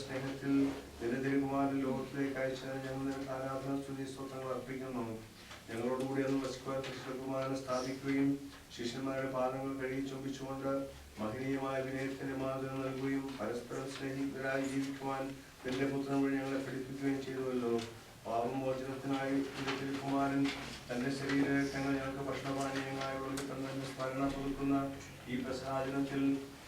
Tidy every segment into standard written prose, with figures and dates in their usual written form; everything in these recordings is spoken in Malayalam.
സ്നേഹത്തിൽ നിന്റെ തിരുകുമാരൻ ലോകത്തിലേക്ക് അയച്ചത് ഞങ്ങൾ നിനക്ക് ആരാധന സ്തുതി സ്തോത്രങ്ങൾ അർപ്പിക്കുന്നു. ഞങ്ങളോടുകൂടി അന്ന് വസിക്കുവാൻ പരിശുദ്ധകുമാരനെ സ്ഥാപിക്കുകയും ശിഷ്യന്മാരുടെ പാദങ്ങൾ കഴുകി ചുംബിച്ചുകൊണ്ട് മഹനീയമായ വിനയത്തിന്റെ മാതൃക നൽകുകയും പരസ്പരം സ്നേഹിതരായി ജീവിക്കുവാൻ നിന്റെ പുത്രൻ വഴി ഞങ്ങളെ പഠിപ്പിക്കുകയും ചെയ്തുവല്ലോ. പാപമോചനത്തിനായി നിന്റെ തിരുകുമാരൻ തന്റെ ശരീരങ്ങൾ ഞങ്ങൾക്ക് ഭക്ഷണപാനീയങ്ങളായി തന്നെ സ്മരണ പുതുക്കുന്ന ഈ പ്രസാദനത്തിൽ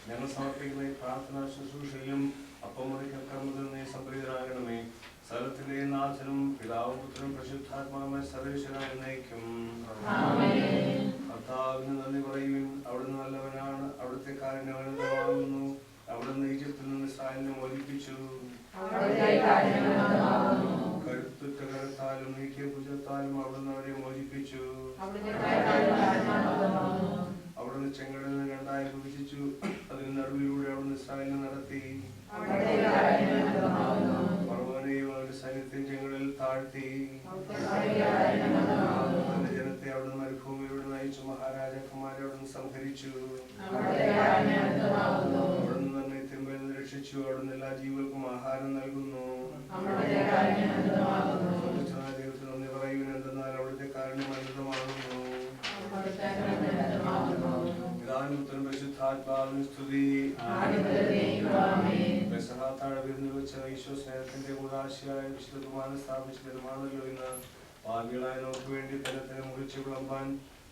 ഞങ്ങൾ സമർപ്പിക്കുന്ന ഈ പ്രാർത്ഥനാ ശുശ്രൂഷയിലും അപ്പം മുറിക്കൽ കർമ്മത്തിൽ നീ സംപ്രീതരാകണമേ. സ്ഥലത്തിന്റെ നാഥനും പിതാവും പുത്രനും പരിശുദ്ധാത്മാവുമായ സർവേശ്വരനായി നയിക്കും. കർത്താവിന് നന്ദി പറയുവിൻ. അവിടുന്ന് നല്ലവനാണ്. അവിടുത്തെ കാരുണ്യം അനന്തമാകുന്നു. അവിടുന്ന് ഈജിപ്തിൽ നിന്ന് ഇസ്രായേലിനെ മോചിപ്പിച്ചു. കരുത്തുറ്റ കരത്താലും നീക്കിയ ഭുജത്താലും അവിടുന്ന് അവരെ മോചിപ്പിച്ചു. അവിടുന്ന് ചെങ്കടലിനെ രണ്ടായി വിഭജിച്ചു. അതിന് നടുവിലൂടെ അവിടുന്ന് ഇസ്രായേലിനെ നടത്തി. ഫറവോനെയും അവന്റെ സൈന്യത്തെയും ചെങ്കടലിൽ താഴ്ത്തി. തന്റെ ജനത്തെ അവിടുന്ന് മരുഭൂമിയിലൂടെ നയിച്ചു. മഹാരാജാക്കന്മാരെ അവിടുന്ന് സംഹരിച്ചു. അവിടുന്ന് തന്നെ തിന്മയിൽ നിന്ന് രക്ഷിച്ചു. അവിടുന്ന് എല്ലാ ജീവികൾക്കും ആഹാരം നൽകുന്നു. ദൈവത്തിന് നന്ദി പറയുവിൻ. എന്തെന്നാൽ അവിടുത്തെ കാരുണ്യം അനന്തമാകുന്നു. പിതാവിനും പരിശുദ്ധാത്മാവിനും സ്തുതി. പെസഹാത്താഴവിരുന്നിൽ വെച്ച ഈശോ സ്നേഹത്തിന്റെ ഉദാശയായ വിശുദ്ധകുമാരനെ സ്ഥാപിച്ച നിർമ്മാണമല്ലോ ഇന്ന് പാപികളായ നമുക്ക് വേണ്ടി തന്നെ മുറിച്ചു വിളമ്പാൻ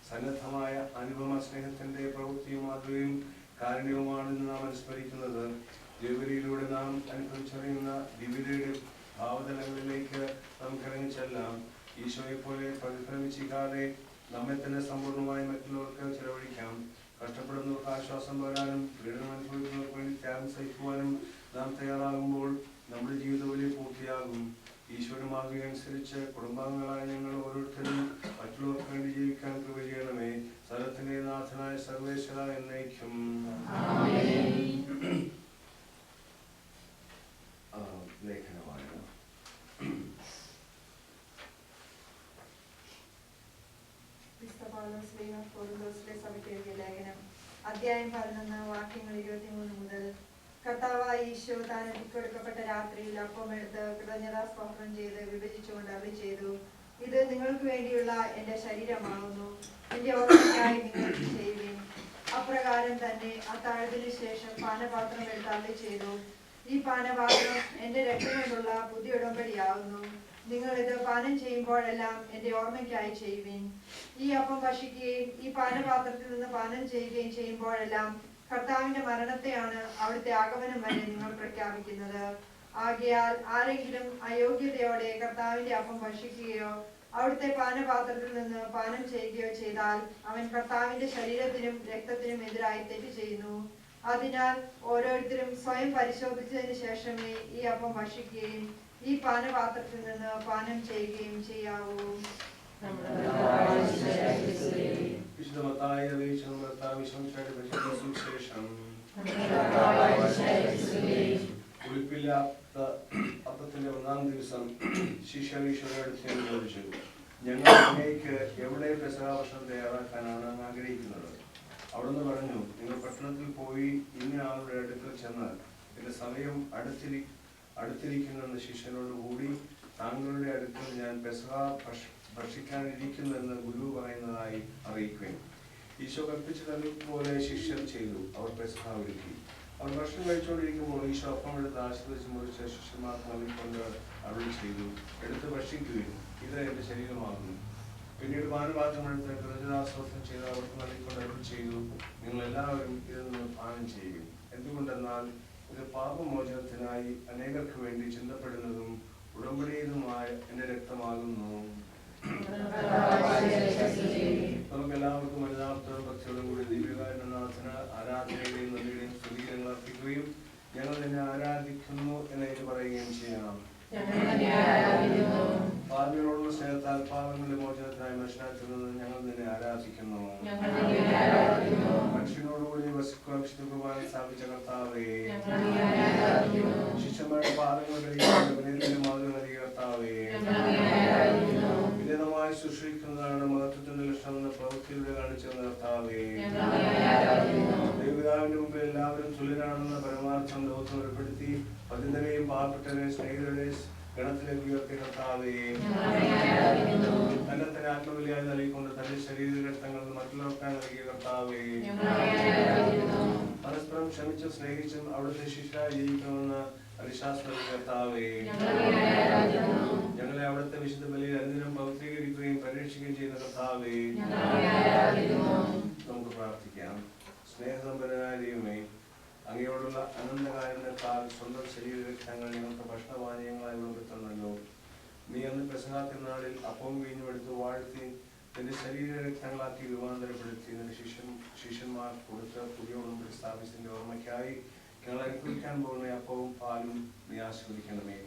സന്നദ്ധമായ അനുപമ സ്നേഹത്തിന്റെ പ്രവൃത്തിയും മാതൃകയും കാരുണ്യവുമാണ് ഇന്ന് നാം അനുസ്മരിക്കുന്നത്. ജനുവരിയിലൂടെ നാം അനുഭവിച്ചറിയുന്ന ദിവ്യതയുടെ ഭാവതലങ്ങളിലേക്ക് നമുക്ക് ഇറങ്ങിച്ചെല്ലാം. ഈശോയെ പോലെ പ്രതിഫലമിച്ചിക്കാതെ നമ്മെ തന്നെ സമ്പൂർണ്ണമായി മറ്റുള്ളവർക്ക് ചെലവഴിക്കാം. കഷ്ടപ്പെടുന്നവർക്ക് ആശ്വാസം വരാനും പീഡനം അനുഭവിക്കുന്നവർക്ക് വേണ്ടി ത്യാഗം സഹിക്കുവാനും നാം തയ്യാറാകുമ്പോൾ നമ്മുടെ ജീവിത വലിയ പൂർത്തിയാകും. ഈശോയുടെ മാതൃക അനുസരിച്ച് കുടുംബാംഗങ്ങളായ ഞങ്ങൾ ഓരോരുത്തരും മറ്റുള്ളവർക്ക് വേണ്ടി ജീവിക്കാൻ കൃപ ചെയ്യണമേ. സ്ഥലത്തിന്റെ നാഥനായ സർവേശ്വര എന്നേക്കും. ലേഖനമാണ് ലേഖനം അധ്യായം 11 വാക്യങ്ങൾ 23 മുതൽ. കർത്താവായ ഈശോ താൻ ഒറ്റിക്കൊടുക്കപ്പെട്ട രാത്രിയിൽ അപ്പമെടുത്ത് കൃതജ്ഞതാ സ്തോത്രം ചെയ്ത് വിഭജിച്ചുകൊണ്ട് അരുളി ചെയ്തു, ഇത് നിങ്ങൾക്ക് വേണ്ടിയുള്ള എന്റെ ശരീരമാകുന്നു, എന്റെ ഓർമ്മയ്ക്കായി നിങ്ങൾ ചെയ്യുവിൻ. അപ്രകാരം തന്നെ അത്താഴത്തിന് ശേഷം പാനപാത്രം എടുത്ത് അരുളി ചെയ്തു, ഈ പാനപാത്രം എന്റെ രക്തം കൊണ്ടുള്ള പുതിയ ഉടമ്പടിയാകുന്നു. നിങ്ങൾ ഇത് പാനം ചെയ്യുമ്പോഴെല്ലാം എന്റെ ഓർമ്മയ്ക്കായി ചെയ്യുവിൻ. ഈ അപ്പം ഭക്ഷിക്കുകയും ഈ പാനപാത്രത്തിൽ നിന്ന് പാനം ചെയ്യുകയും ചെയ്യുമ്പോഴെല്ലാം കർത്താവിന്റെ മരണത്തെയാണ് അവിടുത്തെ ആഗമനം വരെ നിങ്ങൾ പ്രഖ്യാപിക്കുന്നത്. ആകയാൽ ആരെങ്കിലും അയോഗ്യതയോടെ കർത്താവിന്റെ അപ്പം ഭക്ഷിക്കുകയോ അവിടുത്തെ പാനപാത്രത്തിൽ നിന്ന് പാനം ചെയ്യുകയോ ചെയ്താൽ അവൻ കർത്താവിന്റെ ശരീരത്തിനും രക്തത്തിനും എതിരായി തെറ്റ് ചെയ്യുന്നു. അതിനാൽ ഓരോരുത്തരും സ്വയം പരിശോധിച്ചതിന് ശേഷമേ ഈ അപ്പം ഭക്ഷിക്കുകയും ഈ പാനപാത്രത്തിൽ നിന്ന് പാനം ചെയ്യുകയും ചെയ്യാവൂ. ഉൽപ്പില്ലാത്ത അപ്പത്തിന്റെ ഒന്നാം ദിവസം ശിഷ്യർ ഈശോയോട് ചോദിച്ചു, ഞങ്ങൾ അങ്ങേക്ക് എവിടെ പെസഹ ഭക്ഷണം തയ്യാറാക്കാനാണ് അങ്ങ് ആഗ്രഹിക്കുന്നത്? അവിടുന്ന് പറഞ്ഞു, നിങ്ങൾ പട്ടണത്തിൽ പോയി ഇന്ന ആളുടെ അടുക്കൽ ചെന്നാൽ എന്റെ സമയം അടുത്തിരിക്കുന്നെന്ന് ശിഷ്യനോട് കൂടി താങ്കളുടെ അടുക്കൽ ഞാൻ പെസഹ ഭക്ഷിക്കാനിരിക്കുന്നെന്ന് ഗുരു പറയുന്നതായി അറിയിക്കുകയും. ഈശോ കൽപ്പിച്ചതുപോലെ ശിഷ്യർ ചെയ്തു. അവർ പെസഹ ഒരുക്കി. അവർ ഭക്ഷണം കഴിച്ചുകൊണ്ടിരിക്കുമ്പോൾ ഈശോ അപ്പം എടുത്ത് ആശീർവദിച്ച് മുറിച്ച് ശിഷ്യന്മാർക്ക് നൽകിക്കൊണ്ട് അരുളി ചെയ്തു, എടുത്ത് ഭക്ഷിക്കുകയും ഇത് എന്റെ ശരീരമാകുന്നു. പിന്നീട് പാനപാത്രം എടുത്ത് കൃതജ്ഞതാസ്തോത്രം ചെയ്ത് അവർക്ക് നൽകിക്കൊണ്ട് അരുളി ചെയ്തു, നിങ്ങൾ എല്ലാവരും ഇതിൽ നിന്ന് പാനം ചെയ്യുകയും. എന്തുകൊണ്ടെന്നാൽ ഇത് പാപമോചനത്തിനായി അനേകർക്ക് വേണ്ടി ചിന്തപ്പെടുന്നതും ഉടമ്പടിയതുമായ എന്റെ രക്തമാകുന്നു. നമുക്ക് എല്ലാവർക്കും അനുതാപത്തോടും ഭക്തിയോടും കൂടി ദിവ്യകാരുണ്യനാഥന് ആരാധനയുടെയും നന്ദിയുടെയും സ്തുതികൾ അർപ്പിക്കുകയും ഞങ്ങൾ നിന്നെ ആരാധിക്കുന്നു എന്ന് പറയുകയും ചെയ്യാം. പാപികളോടുള്ള സ്നേഹത്താൽ പാപങ്ങളുടെ മോചനത്തിനായി മനുഷ്യനാക്കുന്നത് ഞങ്ങൾ നിന്നെ ആരാധിക്കുന്നു. മനുഷ്യനോടുകൂടി വസിക്കുവാൻ വിശുദ്ധ കുർബാന സ്ഥാപിച്ച കർത്താവേ, ശിഷ്യന്മാരുടെ പാദങ്ങൾ കഴുകിയ മാതൃക നൽകിയ കർത്താവേ, വിധേയമായി സൃഷ്ടിക്കുന്നതാണ് മഹത്വത്തിന്റെ ലക്ഷണമെന്ന പ്രവൃത്തിയിലൂടെ കാണിച്ചെന്ന കർത്താവേ, ദൈവപിതാവിന്റെ മുമ്പിൽ എല്ലാവരും തുല്യരാണെന്ന പരമാർത്ഥം ലോകത്ത് ഏർപ്പെടുത്തി പതിതനെയും പാവപ്പെട്ടവരെയും സ്നേഹിതരുടെയും ഗണത്തിലേക്ക് ഉയർത്തിയ കർത്താവേ, തന്നെ തന്നെ ആത്മബലിയായി നൽകിക്കൊണ്ട് തന്റെ ശരീരരക്തങ്ങളിൽ മറ്റുള്ളവർക്കായി നൽകിയ കർത്താവേ, പരസ്പരം ക്ഷമിച്ചും സ്നേഹിച്ചും അവിടുത്തെ ശിഷ്യരായി ജീവിക്കണമെന്ന് വിശ്വാസം കർത്താവേ, ഞങ്ങളെ അവിടുത്തെ വിശുദ്ധ ബലിയിൽ അനുദിനം പവിത്രീകരിക്കുകയും പരിരക്ഷിക്കുകയും ചെയ്യുന്ന കർത്താവേ, നമുക്ക് പ്രാർത്ഥിക്കാം. സ്നേഹസമ്പന്നനായ ദൈവമേ, അങ്ങയോടുള്ള അനന്തകാരുണ്യത്താൽ സ്വന്തം ശരീരരക്തങ്ങൾ ഞങ്ങൾക്ക് ഭക്ഷണപാനീയങ്ങളായി വിളമ്പുന്നല്ലോ. നീ അന്ന് പെസഹാ തിരുനാളിൽ അപ്പവും വീഞ്ഞും എടുത്ത് വാഴ്ത്തി നിന്റെ ശരീരരക്തങ്ങളാക്കി രൂപാന്തരപ്പെടുത്തി നിന്റെ ശിഷ്യന്മാർ കൊടുത്ത് പുതിയ ഉടമ്പടി സ്ഥാപിച്ചതിന്റെ ഓർമ്മയ്ക്കായി ഞങ്ങൾ അനുഭവിക്കാൻ പോകുന്ന അപ്പവും പാലും നീ ആസ്വദിക്കണമേ.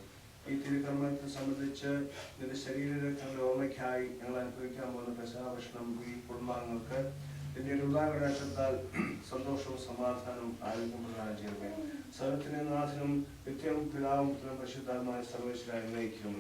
ഈ തിരുക്കർമ്മത്തെ സംബന്ധിച്ച് നിന്റെ ശരീരരക്തങ്ങളുടെ ഓർമ്മയ്ക്കായി ഞങ്ങൾ അനുഭവിക്കാൻ പോകുന്ന പെസഹാ ഭക്ഷണം ഈ കുടുംബാംഗങ്ങൾക്ക് നിന്റെ കൃപാകടാക്ഷത്താൽ സന്തോഷവും സമാധാനവും ആരോഗ്യം പ്രദാനം ചെയ്യണമേ. സർവ്വത്തിന്റെ നാഥനും നിത്യവും പിതാവും പുത്രനും പരിശുദ്ധാത്മാവുമായ സർവ്വേശ്വരനായി നയിക്കും.